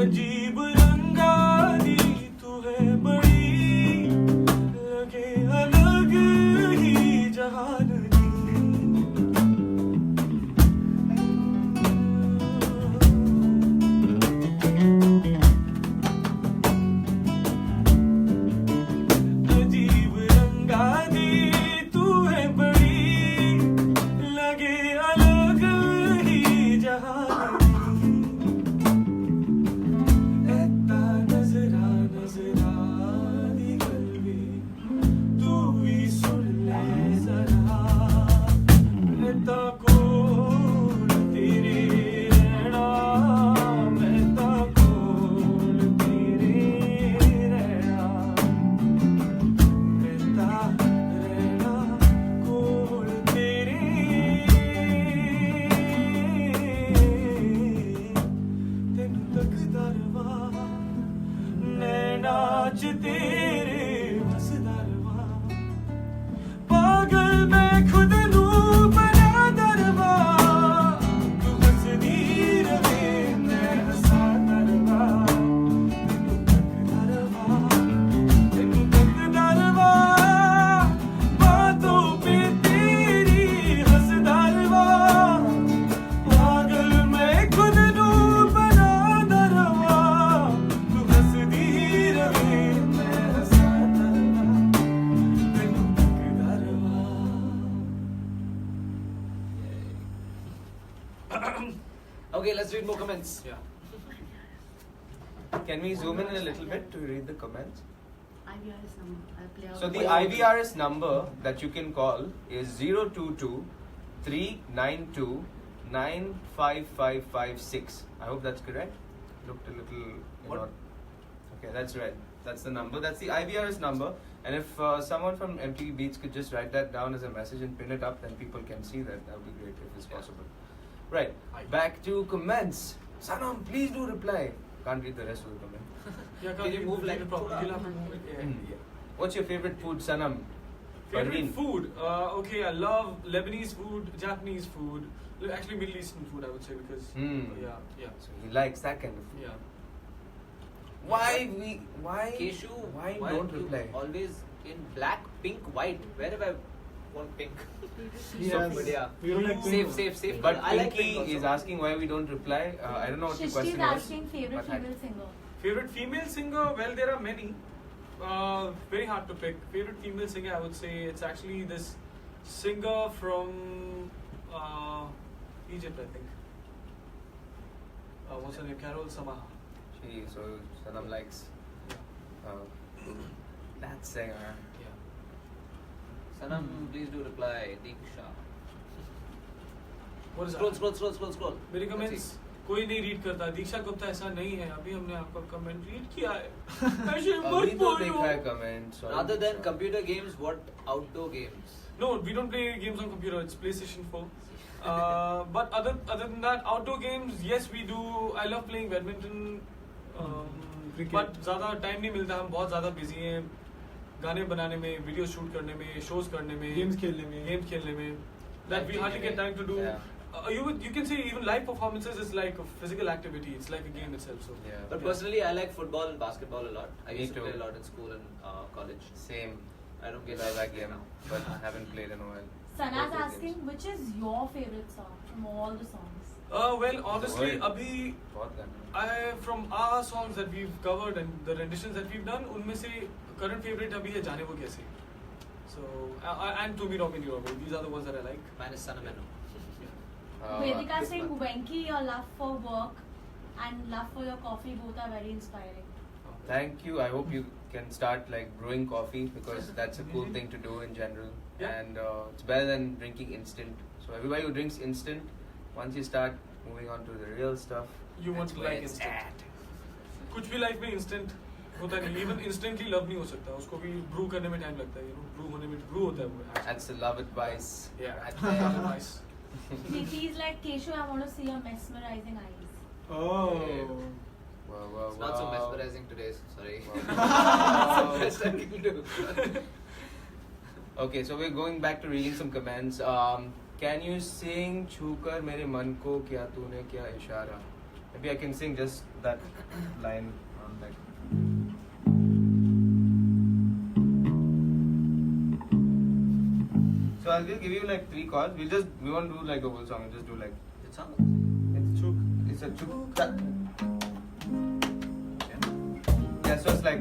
अजीब रंगा दी तू है बड़ी, लगे अलग ही जहान अजीब रंगा दी तू है बड़ी, लगे अलग ही जहान ऐता नजरा नजरा दी गल्वी, तू ही सुन ले जरा, ऐता कोल तेरे रहना, मैं ताकोल तेरे रहना, ऐता रहना कोल तेरे, तेनू तकदा रवां, नैना च तेरे हसदा रवां, पागल मैं खुद नूं बनांदा रवां, तू हसदी रवे मैं हंसदा रवां, तेनू तकदा रवां, बातों पे तेरी हंसदा रवां, पागल मैं खुद नूं बनांदा रवां, comments. Yeah. Can we zoom in a little bit to read the comments? IVRS number. I'll play out. So the IVRS number that you can call is 022 392 95556. I hope that's correct. Looked a little. What? Okay, that's right. That's the number. That's the IVRS number. And if someone from MTV Beats could just write that down as a message and pin it up, then people can see that. That would be great if it's possible. Right. Back to comments. Sanam, please do reply. Can't read the rest of the comment. Yeah, Can you move like properly? thoda? You'll have to move it. Yeah. Hmm. What's your favorite food, Sanam? Favorite Parveen? food? Okay, I love Lebanese food, Japanese food, actually Middle Eastern food, I would say, because yeah. So he likes that kind of food. Yeah. Why Keshu, why why don't you reply? always in black, pink, white? Where have I want pink? Yes. But yeah. We don't like Safe, pink. safe. But I like Pinky pink also. is asking why we don't reply. I don't know what your Shishti question is was. asking favorite but I- female singer. Favorite female singer? Well, there are many. Very hard to pick. Favorite female singer, I would say it's actually this singer from Egypt, I think. What's her name? Carol Samaha. So Sanam likes that singer. Yeah. Sanam, please do reply. Diksha. What is Scroll, that? scroll. मेरे Let's comments see. कोई नहीं read करता दीक्षा गुप्ता ऐसा नहीं है अभी हमने आपका कमेंट रीड किया है ऐसे अभी मत तो देखा है बोलो comment. Sorry. Rather than computer games, what outdoor games? No, we don't play games on computer. It's PlayStation 4. But other than that, outdoor games, yes, we do. I love playing badminton. Cricket. But ज़्यादा time नहीं मिलता हम बहुत ज़्यादा busy हैं गाने बनाने में वीडियो शूट करने में शोज करने में Games खेलने में. गेम्स खेलने में that we hardly get time to do. Yeah. You can say even live performances is like a physical activity. It's like a game itself. So Yeah. But personally, I like football and basketball a lot. I Me used to too. play a lot in school and college. Same. I don't get Love that game game, now. but I haven't played in a while. Sana's Both those asking games. which is your favorite song from all the songs. well, honestly, Word. अभी बहुत गाने. from our songs that we've covered and the renditions that we've done, उनमें से current favorite अभी है जाने वो कैसे. So and To Be Robin You Robin. These are the ones that I like. Mine is Sanamenu. Vedika this saying one. Venki, your love for work and love for your coffee both are very inspiring. Thank you. I hope you can start like brewing coffee because that's a cool thing to do in general. Yeah. And it's better than drinking instant. So everybody who drinks instant, once you start moving on to the real stuff, You want that's to where like it's instant. at. कुछ भी life में instant होता नहीं even instantly love नहीं हो सकता उसको भी ब्रू करने में टाइम लगता है यू नो ब्रू होने में ब्रू होता है वो That's the love advice. yeah Right there. nice Nikki's like Keshu, I want to see your mesmerizing eyes. Oh. Wow. It's not so mesmerizing today. Sorry. Wow. Best I can do. Okay, so we're going back to reading some comments. Can you sing छूकर मेरे मन को क्या तूने क्या इशारा? Maybe I can sing just that line on like. So I'll just give you like 3 chords. We won't do like a whole song. We'll just do like It sounds. it's chuk. It's a chuk. Yeah, so it's like.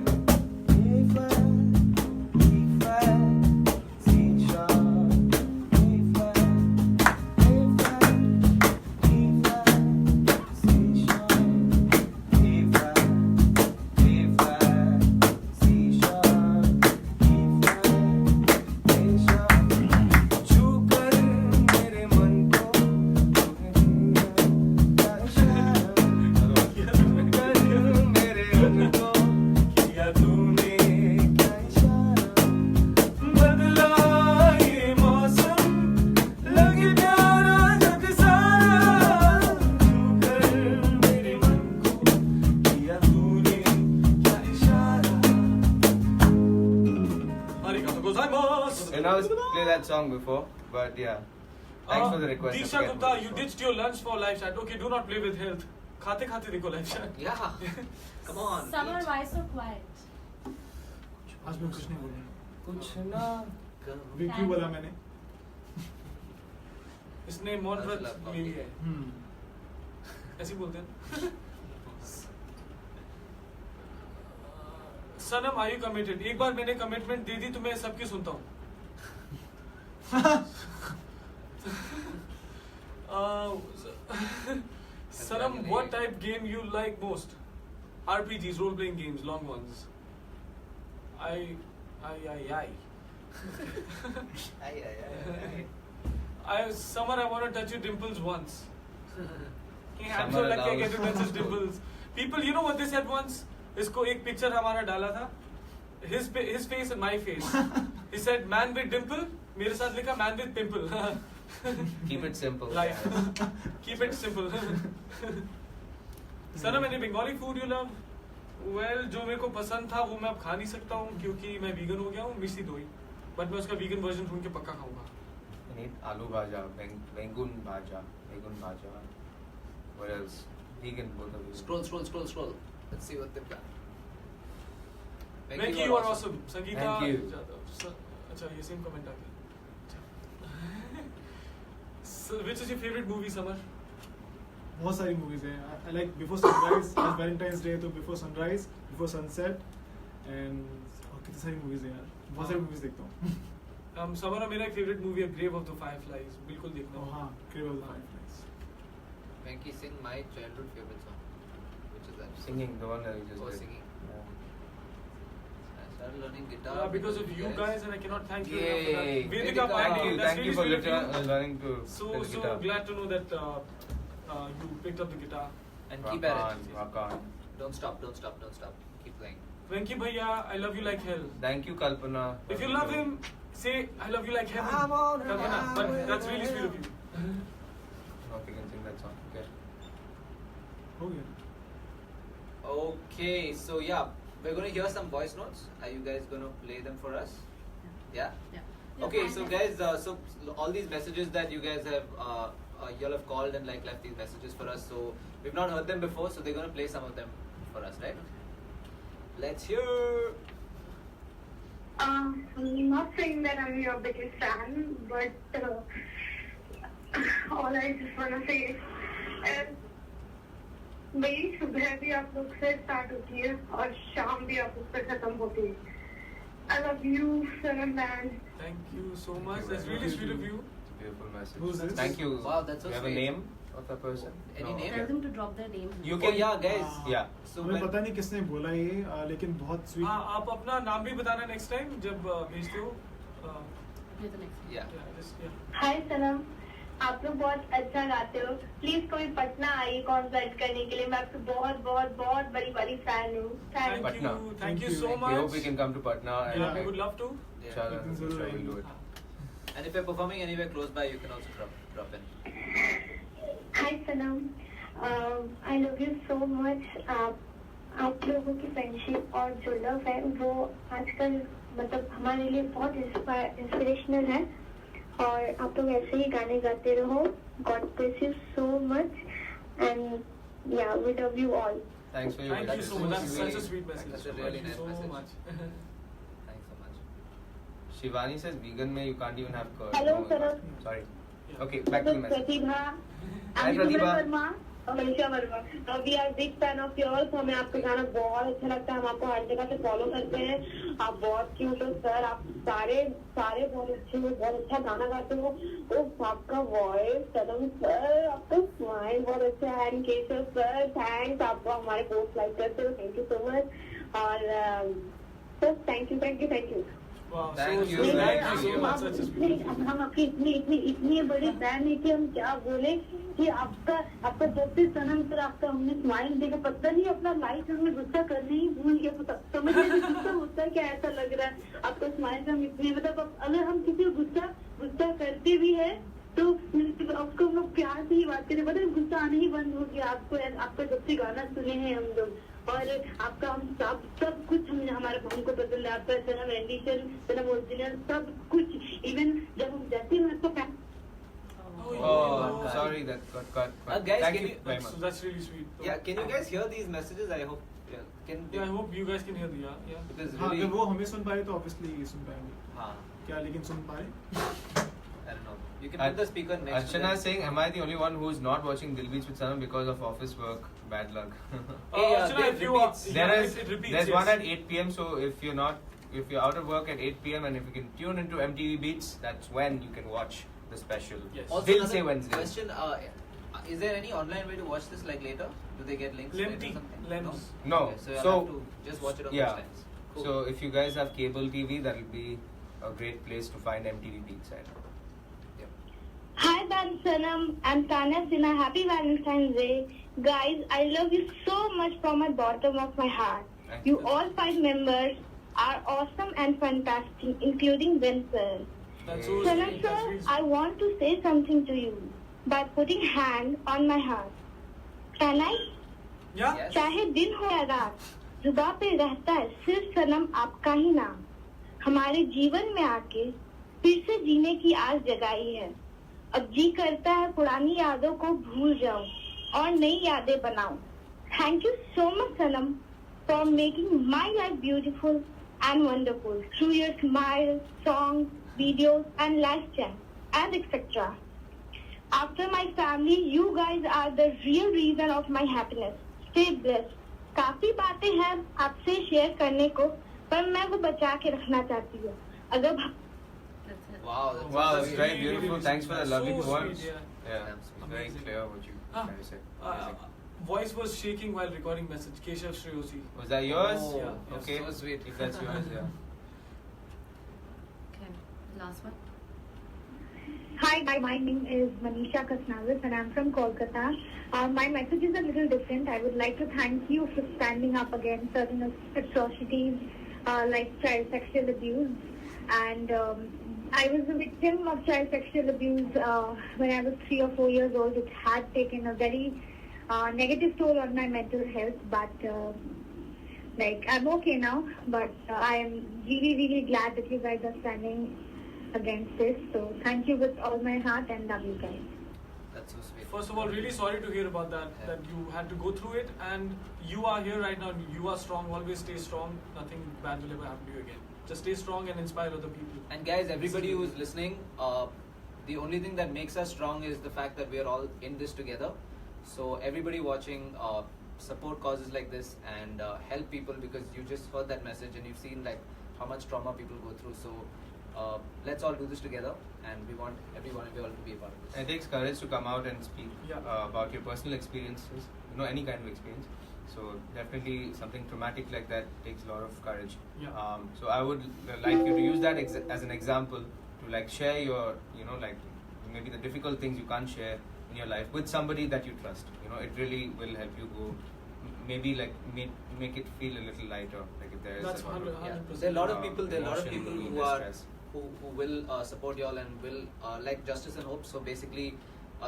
You know, play that song before, but yeah. Thanks for the request. Diksha Gupta, you ditched your lunch for live chat. Okay, do not play with health. खाते खाते देखो live chat. Yeah. Come on. Summer, eat. why so quiet? आज मैं कुछ नहीं बोलूँ. कुछ ना. अभी क्यों बोला मैंने? इसने मौन व्रत ले लिया है. ऐसे ही बोलते हैं. सनम आर यू कमिटेड एक बार मैंने कमिटमेंट दे दी तो मैं सबकी सुनता हूँ Sanam, what type game you like most? RPGs, role-playing games, long ones. I. Summer, I want to touch your dimples once. I'm so Summer lucky I get allows. to touch his dimples. People, you know what they said once? इसको एक picture हमारा डाला था. His face and my face. He said, man with dimple. मेरे साथ लिखा man with pimple. Keep it simple. Life. Keep it simple. Sanam, any Bengali food you love? Well, जो मेरे को पसंद था वो मैं अब खा नहीं सकता हूँ क्योंकि मैं vegan हो गया हूँ. मिर्ची दोई. But मैं उसका vegan version ढूंढ के पक्का खाऊंगा. I need aloo bhaja, bengun bhaja. What else? Vegan, both of you. Scroll. Let's see what they've got. Thank you, you are awesome. Sangeeta. Thank you. अच्छा ये same comment आ गया. So, which is your favorite movie, Samar? बहुत सारी movies हैं. I like Before Sunrise, आज Valentine's Day तो Before Sunrise, Before Sunset and कितनी सारी मूवीज हैं यार. बहुत सारी मूवीज देखता हूँ. Samar, मेरा एक favorite movie है Grave of the Fireflies. बिल्कुल देखना. हाँ, Grave of the Fireflies. Venki, sing my childhood favorite song. Which is that? Singing, the one that you just Oh, did. singing. Yeah. I started learning guitar. Because of you guys, and I cannot thank you enough for Yay! that. Vedika, Thank you for really sweet of you. learning to So play the guitar. glad to know that you picked up the guitar. And Rock keep at on, it. rock on. Don't stop. Keep playing. Venki Bhaiya, I love you like hell. Thank you, Kalpana. If you love him, say I love you like heaven. I'm on Kalpana, a but that's really sweet of you. Okay, you can sing that song. Okay. हो गया. Okay, so yeah, we're gonna hear some voice notes. Are you guys gonna play them for us? Yeah. Yeah. Okay, so guys, so all these messages that you guys have, y'all have called and like left these messages for us. So we've not heard them before, so they're gonna play some of them for us, right? Let's hear. I'm not saying that I'm your biggest fan, but all I just want to say is मेरी सुबह भी आप लोग से start होती है और शाम भी आप लोग से खत्म होती है. I love you, Sanam man. Thank you so much. That's really sweet of you. It's a beautiful message. Who's this? Thank you. Wow, that's so Do you have sweet. a name of the person? Any name? Tell them to drop their name. You Oh can. yeah, guys. Yeah. So हमें when, पता नहीं किसने बोला ये, लेकिन बहुत sweet. हाँ, आप अपना नाम भी बताना next time जब भेजते हो. Play the next. yeah. Yeah. हाय सनम, आप लोग बहुत अच्छा गाते हो. प्लीज कोई पटना आइए कॉन्सर्ट करने के लिए. मैं आपकी बहुत बहुत बहुत बड़ी बड़ी फैन हूँ. Thank Patna. you. Thank you Thank so you. much. We hope we can come to Patna. And Yeah, we would love to. Yeah. Inshallah, We can I'm sure zero we'll do in. it. And if you're performing anywhere close by, you can also drop in. Hi Sanam, I love you so much. आप लोगों की friendship और जो love है वो आजकल मतलब हमारे लिए बहुत इंस्पिरेशनल है. और आप लोग ऐसे ही गाने गाते रहो. God bless you so much and yeah we love you all. Thanks for your Thank you message. so much. That's sweet. such a sweet message. That's a really Thank you nice so message. much. Thanks so much. Shivani says vegan mein you can't even have curd. Hello, No, Sarah. Sorry. Yeah. Okay, back to the message. Pratibha, Hi, Pratibha. Manisha Varma. We are big fan of yours. हमें आपका गाना बहुत अच्छा लगता है. हम आपको हर जगह से फॉलो करते हैं. आप बहुत क्यूट हो सर. आप सारे बहुत अच्छे हो. बहुत अच्छा गाना गाते हो. आपका वॉइस सनम सर, आपका स्माइल बहुत अच्छा है. And Keshav sir, thanks. आप हमारे पोस्ट लाइक करते हो. Thank you so much. और sir thank you. Wow. Thank you, So thank thank you you. so much. Such a sweet. हम आपकी इतनी बड़ी फैन है कि हम क्या बोले कि आपका जब से सनम सर आपका हमने स्माइल देखा, पता नहीं अपना लाइफ हमें गुस्सा करने ही भूल गया. समझ नहीं गुस्सा होता है क्या, ऐसा लग रहा है आपका स्माइल से. हम इतने मतलब अगर हम किसी को गुस्सा करते भी है तो आपको हम लोग प्यार से ही बात करते. पता है गुस्सा आने ही बंद हो गया. आपका जब से गाना सुने हैं हम लोग और आपका हम सब कुछ हमारे हमको पसंद है. आपका सनम एडिशन, सनम ओरिजिनल सब कुछ. इवन जब हम जैसे मैं आपको fan. Oh, sorry that got cut. Guys, Thank can you you- very much. So that's really sweet. Yeah, can you guys hear these messages? I hope. Yeah, Yeah, I hope you guys can hear the yeah. Because हाँ, really, अगर वो हमें सुन पाए तो obviously सुन पाएंगे. हाँ, क्या लेकिन सुन पाए? I don't know. You can put the speaker next to Archana them. is saying, am I the only one who's not watching Dil Beats with Sanam because of office work? Bad luck. Hey, Archana, it if you repeats. it repeats. There's Yes. one at 8 p.m. So if you're out of work at 8 p.m. and if you can tune into MTV Beats, that's when you can watch the special. Yes. Also, Dil another Se Wednesday. question: is there any online way to watch this like later? Do they get links later or Lemty. something? Lems. No. Okay, so you'll So have to just watch it on yeah. those lines. Cool. So if you guys have cable TV, that will be a great place to find MTV Beats at. Hi, Ban Sanam. I'm Tanya Sinha. Happy Valentine's Day. Guys, I love you so much from my bottom of my heart. Thank You you. all 5 members are awesome and fantastic, including Vincent. That's so Sanam sweet. sir, That's really I want to say something to you by putting hand on my heart. Can I? sweet. Yeah? Yes. चाहे दिन हो या रात, जुबां पे रहता है सिर्फ सनम आपका ही नाम. हमारे जीवन में आके फिर से जीने की आस जगाई है. अब जी करता है पुरानी यादों को भूल जाऊं और नई यादें बनाऊं. Thank you so much, Sanam, for making my life beautiful and wonderful through your smile, songs, videos, and live chat, and etc. After my family, you guys are the real reason of my happiness. Stay blessed. काफी बातें हैं आपसे share करने को, पर मैं वो बचा के रखना चाहती हूँ. अगर That's it. Wow, that's Wow, so it's sweet. very really, beautiful. really Thanks for the sweet. lovely So words. sweet, Yeah, That's it's very amazing. clear what you Ah, trying to say. Uh, Amazing. voice was shaking while recording message. Keshav Shreyosi. Was that yours? Oh, Yeah. Okay. So sweet. If that's yours, yeah. Okay. Last one. Hi, my name is Manisha Kasnavas and I'm from Kolkata. My message is a little different. I would like to thank you for standing up against certain atrocities like child sexual abuse. And I was a victim of child sexual abuse when I was 3 or 4 years old. It had taken a very negative toll on my mental health, but I'm okay now. But I am really, really glad that you guys are standing against this. So thank you with all my heart and love you guys. That's so sweet. First of all, really sorry to hear about that, Yeah. that you had to go through it, and you are here right now. You are strong. Always stay strong. Nothing bad will ever happen to you again. Just stay strong and inspire other people. And guys, everybody who's listening, the only thing that makes us strong is the fact that we are all in this together. So everybody watching, support causes like this and help people, because you just heard that message and you've seen like how much trauma people go through. So let's all do this together, and we want every one of you all to be a part of this. It takes courage to come out and speak Yeah. about your personal experiences, any kind of experience. So definitely something traumatic like that takes a lot of courage. Yeah. So I would like you to use that as an example to like share your, like maybe the difficult things you can't share in your life with somebody that you trust. It really will help you go. Maybe like make it feel a little lighter. Like if there is That's a lot of, 100%. There are a lot of people. There are a lot of emotion people in who are distress. who will support y'all and will like justice and hope. So basically,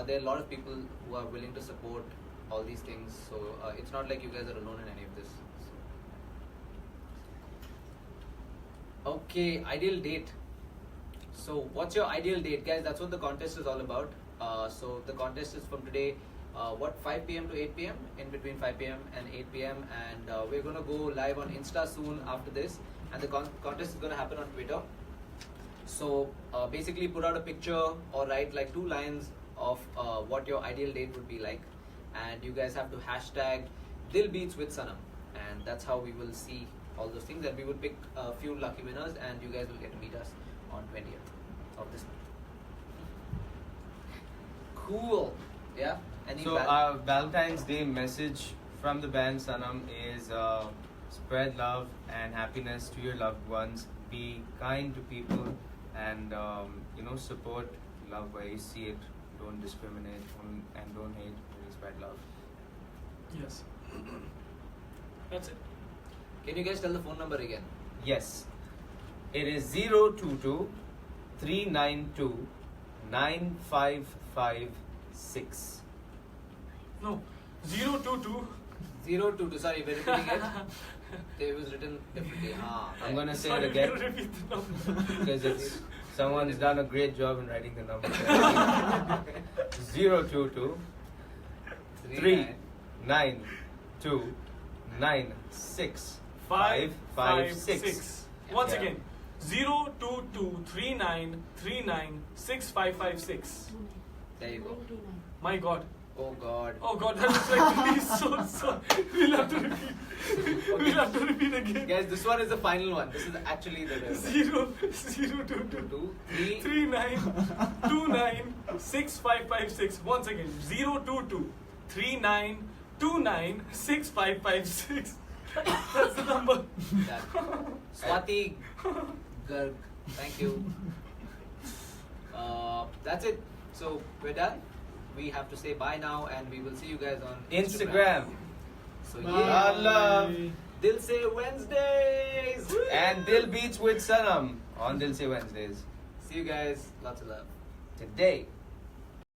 there are a lot of people who are willing to support all these things. So it's not like you guys are alone in any of this. Okay, ideal date. So what's your ideal date, guys? That's what the contest is all about. So the contest is from today. 5 p.m. to 8 p.m. in between 5 p.m. and 8 p.m. and we're gonna go live on Insta soon after this, and the contest is gonna happen on Twitter. So basically put out a picture or write like 2 lines of what your ideal date would be like, and you guys have to hashtag Dil Beats with Sanam, and that's how we will see all those things, and we will pick a few lucky winners, and you guys will get to meet us on 20th of this month. Cool. Yeah. Any So our Valentine's Day message from the band Sanam is spread love and happiness to your loved ones. Be kind to people, and support love where you see it. Don't discriminate and don't hate. Really spread love. Yes. That's it. Can you guys tell the phone number again? Yes, it is 022 392 9556. No. 022. 022. Sorry, we're repeating it. It was written differently. I'm gonna say Sorry, it again can you repeat the number? because someone's done a great job in writing the number. 022 392 9656. Once Yeah. again. 02239396556. There you go. My God. Oh God. Oh God, that was like really so. We'll have to repeat. We'll have to repeat again. Guys, this one is the final one. This is actually the 0 0 2 2 39296556. Once again, 02239296556. That's the number. Swati Garg. Thank you. That's it. So we're done. We have to say bye now, and we will see you guys on Instagram. So Bye. yeah, love. Dil Se Wednesdays. And Dil Beats with Sanam on Dil Se Wednesdays. See you guys. Lots of love. Today.